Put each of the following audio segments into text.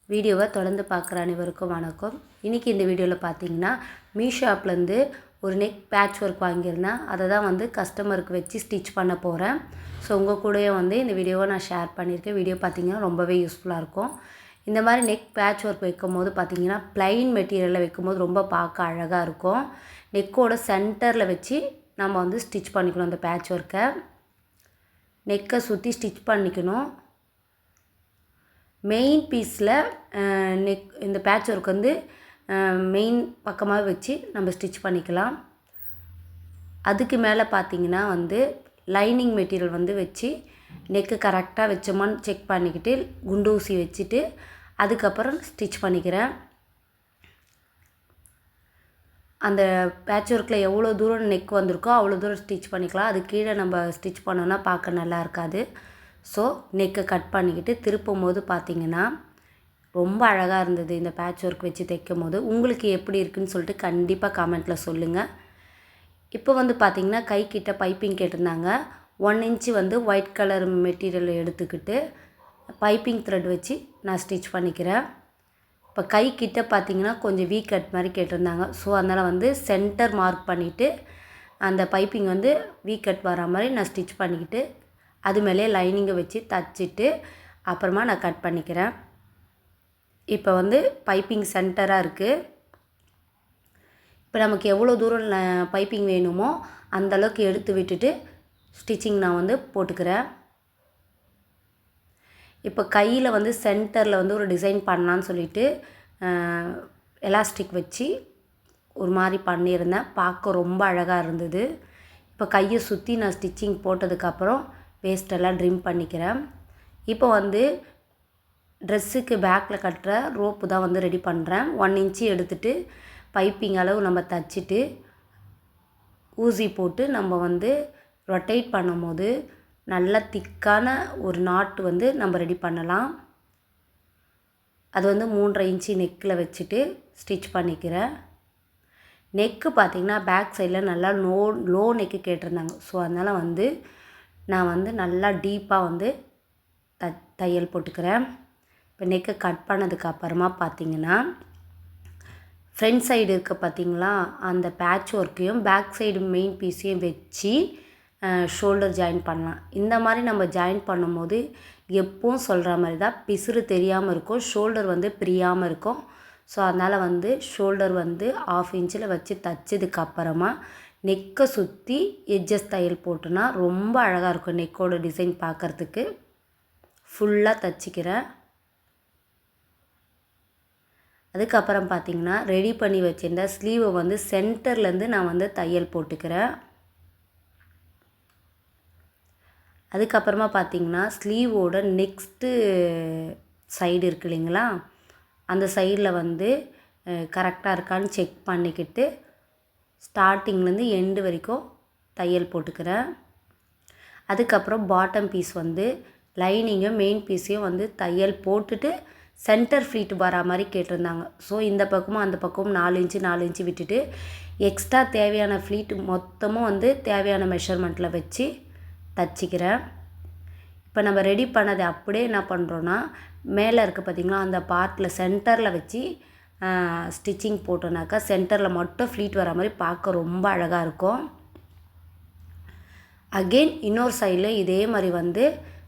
வீடியோவை தொடர்ந்து பார்க்குற அனைவருக்கும் வணக்கம். இன்றைக்கி இந்த வீடியோவில் பார்த்தீங்கன்னா மீஷோ ஆப்லேருந்து ஒரு நெக் பேட்ச் ஒர்க் வாங்கியிருந்தேன். அதை தான் வந்து கஸ்டமருக்கு வச்சு ஸ்டிச் பண்ண போகிறேன். ஸோ உங்கள் கூடயே வந்து இந்த வீடியோவை நான் ஷேர் பண்ணியிருக்கேன். வீடியோ பார்த்திங்கன்னா ரொம்பவே யூஸ்ஃபுல்லாக இருக்கும். இந்த மாதிரி நெக் பேட்ச் ஒர்க் வைக்கும் போது பார்த்திங்கன்னா ப்ளைன் மெட்டீரியலில் வைக்கும்போது ரொம்ப பார்க்க அழகாக இருக்கும். நெக்கோட சென்டரில் வச்சு நம்ம வந்து ஸ்டிச் பண்ணிக்கணும். அந்த பேட்ச் ஒர்க்கை நெக்கை சுற்றி ஸ்டிச் பண்ணிக்கணும். மெயின் பீஸில் இந்த பேட்ச் ஒர்க் வந்து மெயின் பக்கமாக வச்சு நம்ம ஸ்டிச் பண்ணிக்கலாம். அதுக்கு மேலே பார்த்திங்கன்னா வந்து லைனிங் மெட்டீரியல் வந்து வச்சு நெக்கு கரெக்டாக வச்சோமான்னு செக் பண்ணிக்கிட்டு குண்டு ஊசி வச்சுட்டு அதுக்கப்புறம் ஸ்டிச் பண்ணிக்கிறேன். அந்த பேட்ச் ஒர்க்கில் எவ்வளோ தூரம் நெக் வந்திருக்கோ அவ்வளோ தூரம் ஸ்டிச் பண்ணிக்கலாம். அது கீழே நம்ம ஸ்டிச் பண்ணோன்னா பார்க்க நல்லா இருக்காது. ஸோ நெக்கை கட் பண்ணிக்கிட்டு திருப்பும் போது பார்த்திங்கன்னா ரொம்ப அழகாக இருந்தது. இந்த பேட்ச் ஒர்க் வச்சு தைக்கும் போது உங்களுக்கு எப்படி இருக்குதுன்னு சொல்லிட்டு கண்டிப்பாக கமெண்ட்டில் சொல்லுங்கள். இப்போ வந்து பார்த்திங்கன்னா கைக்கிட்ட பைப்பிங் கேட்டிருந்தாங்க. 1 இன்ச்சு வந்து ஒயிட் கலர் மெட்டீரியல் எடுத்துக்கிட்டு பைப்பிங் த்ரெட் வச்சு நான் ஸ்டிச் பண்ணிக்கிறேன். இப்போ கைக்கிட்ட பார்த்திங்கன்னா கொஞ்சம் வீ கட் மாதிரி கேட்டிருந்தாங்க. ஸோ அதனால் வந்து சென்டர் மார்க் பண்ணிவிட்டு அந்த பைப்பிங் வந்து வீ கட் வர மாதிரி நான் ஸ்டிச் பண்ணிக்கிட்டு அது மேலே லைனிங்கை வச்சு தச்சுட்டு அப்புறமா நான் கட் பண்ணிக்கிறேன். இப்போ வந்து பைப்பிங் சென்டராக இருக்குது. இப்போ நமக்கு எவ்வளோ தூரம் பைப்பிங் வேணுமோ அந்தளவுக்கு எடுத்து விட்டுட்டு ஸ்டிச்சிங் நான் வந்து போட்டுக்கிறேன். இப்போ கையில் வந்து சென்டரில் வந்து ஒரு டிசைன் பண்ணலான்னு சொல்லிட்டு எலாஸ்டிக் வச்சு ஒரு மாதிரி பண்ணியிருந்தேன். பார்க்க ரொம்ப அழகாக இருந்தது. இப்போ கையை சுற்றி நான் ஸ்டிச்சிங் போட்டதுக்கப்புறம் வேஸ்ட்டெல்லாம் ட்ரிம் பண்ணிக்கிறேன். இப்போ வந்து ட்ரெஸ்ஸுக்கு பேக்கில் கட்டுற ரோப்பு தான் வந்து ரெடி பண்ணுறேன். 1 இன்ச்சு எடுத்துகிட்டு பைப்பிங் அளவு நம்ம தச்சுட்டு ஊசி போட்டு நம்ம வந்து ரொட்டேட் பண்ணும்போது நல்ல திக்கான ஒரு நாட் வந்து நம்ம ரெடி பண்ணலாம். அது வந்து 3.5 இன்ச்சு நெக்கில் வச்சுட்டு ஸ்டிச் பண்ணிக்கிறேன். நெக்கு பார்த்திங்கன்னா பேக் சைடில் நல்லா லோ நெக்கு கேட்டிருந்தாங்க. ஸோ அதனால் வந்து நான் வந்து நல்லா டீப்பாக வந்து தையல் போட்டுக்கிறேன். இப்போ நெக்கை கட் பண்ணதுக்கு அப்புறமா பார்த்திங்கன்னா ஃப்ரண்ட் சைடு இருக்க பார்த்திங்களா அந்த பேட்ச் ஒர்க்கையும் பேக் சைடு மெயின் பீஸையும் வச்சு ஷோல்டர் ஜாயின் பண்ணலாம். இந்த மாதிரி நம்ம ஜாயின் பண்ணும்போது எப்பவும் சொல்கிற மாதிரி தான் பிசுறு தெரியாமல் இருக்கும், ஷோல்டர் வந்து பிரியாமல் இருக்கும். ஸோ அதனால் வந்து ஷோல்டர் வந்து 1/2 இன்ச்சில் வச்சு தைச்சதுக்கப்புறமா நெக்கை சுற்றி எட்ஜஸ் தையல் போட்டோன்னா ரொம்ப அழகாக இருக்கும். நெக்கோட டிசைன் பார்க்குறதுக்கு ஃபுல்லாக தைச்சிக்கிறேன். அதுக்கப்புறம் பார்த்திங்கன்னா ரெடி பண்ணி வச்சுருந்த ஸ்லீவை வந்து சென்டர்லேருந்து நான் வந்து தையல் போட்டுக்கிறேன். அதுக்கப்புறமா பார்த்திங்கன்னா ஸ்லீவோட நெக்ஸ்ட்டு சைடு இருக்கு இல்லைங்களா, அந்த சைடில் வந்து கரெக்டாக இருக்கான்னு செக் பண்ணிக்கிட்டு ஸ்டார்டிங்லேருந்து எண்டு வரைக்கும் தையல் போட்டுக்கிறேன். அதுக்கப்புறம் பாட்டம் பீஸ் வந்து லைனிங்கும் மெயின் பீஸையும் வந்து தையல் போட்டுட்டு சென்டர் ஃப்ளீட் வர மாதிரி கேட்டிருந்தாங்க. ஸோ இந்த பக்கமும் அந்த பக்கமும் 4 இன்ச்சு 4 இன்ச்சு விட்டுட்டு எக்ஸ்ட்ரா தேவையான ஃப்ளீட் மொத்தமும் வந்து தேவையான மெஷர்மெண்ட்டில் வச்சு தச்சிக்கிறேன். இப்போ நம்ம ரெடி பண்ணதை அப்படியே என்ன பண்ணுறோன்னா மேலே இருக்க பார்த்திங்களா அந்த பார்ட்டில் சென்டரில் வச்சு ஸ்டிச்சிங் போட்டோன்னாக்கா சென்டரில் மட்டும் ஃப்ளீட் வர மாதிரி பார்க்க ரொம்ப அழகாக இருக்கும். அகெயின் இன்னொரு சைடில் இதே மாதிரி வந்து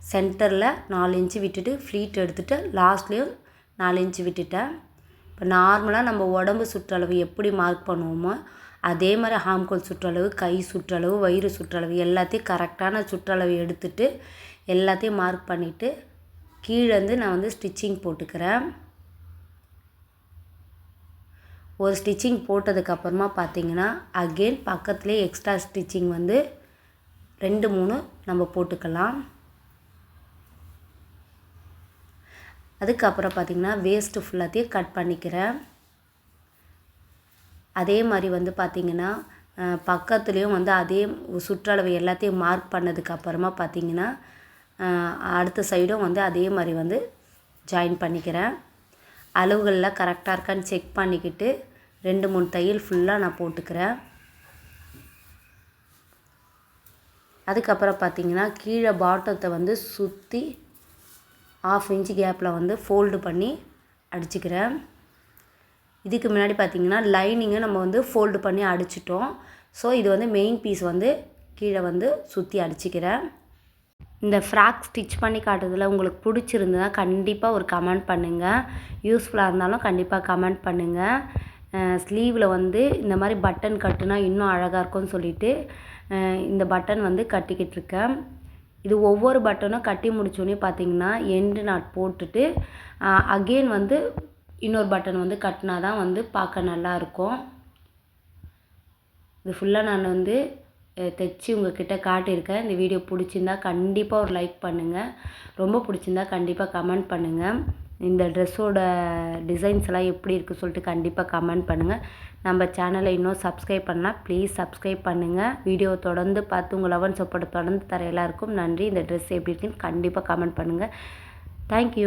சென்டரில் 4 இன்ச்சு விட்டுட்டு ஃப்ளீட் எடுத்துகிட்டு லாஸ்ட்லேயும் 4 இன்ச்சு விட்டுட்டேன். இப்போ நார்மலாக நம்ம உடம்பு சுற்றளவு எப்படி மார்க் பண்ணுவோமோ அதே மாதிரி ஹாம்கோல் சுற்றளவு, கை சுற்றளவு, வயிறு சுற்றளவு எல்லாத்தையும் கரெக்டான சுற்றளவு எடுத்துகிட்டு எல்லாத்தையும் மார்க் பண்ணிவிட்டு கீழேருந்து நான் வந்து ஸ்டிச்சிங் போட்டுக்கிறேன். ஒரு ஸ்டிச்சிங் போட்டதுக்கப்புறமா பார்த்திங்கன்னா அகெயின் பக்கத்துலேயே எக்ஸ்ட்ரா ஸ்டிச்சிங் வந்து 2-3 நம்ம போட்டுக்கலாம். அதுக்கப்புறம் பார்த்திங்கன்னா வேஸ்ட்டு ஃபுல்லாத்தையும் கட் பண்ணிக்கிறேன். அதே மாதிரி வந்து பார்த்திங்கன்னா பக்கத்துலேயும் வந்து அதே சுற்றளவு எல்லாத்தையும் மார்க் பண்ணதுக்கப்புறமா பார்த்திங்கன்னா அடுத்த சைடும் வந்து அதே மாதிரி வந்து ஜாயின் பண்ணிக்கிறேன். அளவுகளில் கரெக்டாக இருக்கான்னு செக் பண்ணிக்கிட்டு 2-3 தையல் ஃபுல்லாக நான் போட்டுக்கிறேன். அதுக்கப்புறம் பார்த்திங்கன்னா கீழே பாட்டத்தை வந்து சுற்றி 1/2 இன்ச்சு கேப்பில் வந்து ஃபோல்டு பண்ணி அடிச்சுக்கிறேன். இதுக்கு முன்னாடி பார்த்திங்கன்னா லைனிங்கை நம்ம வந்து ஃபோல்டு பண்ணி அடிச்சிட்டோம். ஸோ இது வந்து மெயின் பீஸ் வந்து கீழே வந்து சுற்றி அடிச்சுக்கிறேன். இந்த ஃப்ராக் ஸ்டிச் பண்ணி காட்டுறதுல உங்களுக்கு பிடிச்சிருந்ததுன்னா கண்டிப்பாக ஒரு கமெண்ட் பண்ணுங்கள். யூஸ்ஃபுல்லாக இருந்தாலும் கண்டிப்பாக கமெண்ட் பண்ணுங்கள். ஸ்லீவில் வந்து இந்த மாதிரி பட்டன் கட்டுனா இன்னும் அழகாக இருக்கும்னு சொல்லிவிட்டு இந்த பட்டன் வந்து கட்டிக்கிட்டு இருக்கேன். இது ஒவ்வொரு பட்டனும் கட்டி முடிச்சோடனே பார்த்திங்கன்னா எண்டு நாட் போட்டுட்டு அகெயின் வந்து இன்னொரு பட்டன் வந்து கட்டினா தான் வந்து பார்க்க நல்லாயிருக்கும். இது ஃபுல்லாக நான் வந்து தைச்சி உங்கள்கிட்ட காட்டியிருக்கேன். இந்த வீடியோ பிடிச்சிருந்தா கண்டிப்பாக ஒரு லைக் பண்ணுங்கள். ரொம்ப பிடிச்சிருந்தா கண்டிப்பாக கமெண்ட் பண்ணுங்கள். இந்த ட்ரெஸ்ஸோட டிசைன்ஸ் எல்லாம் எப்படி இருக்குது சொல்லிட்டு கண்டிப்பாக கமெண்ட் பண்ணுங்கள். நம்ம சேனலை இன்னும் சப்ஸ்கிரைப் பண்ணலாம், ப்ளீஸ் சப்ஸ்கிரைப் பண்ணுங்கள். வீடியோ தொடர்ந்து பார்த்து உங்கள் லவ் அண்ட் சப்போர்ட் தொடர்ந்து தர எல்லாருக்கும் நன்றி. இந்த ட்ரெஸ் எப்படி இருக்குன்னு கண்டிப்பாக கமெண்ட் பண்ணுங்கள். தேங்க்யூ.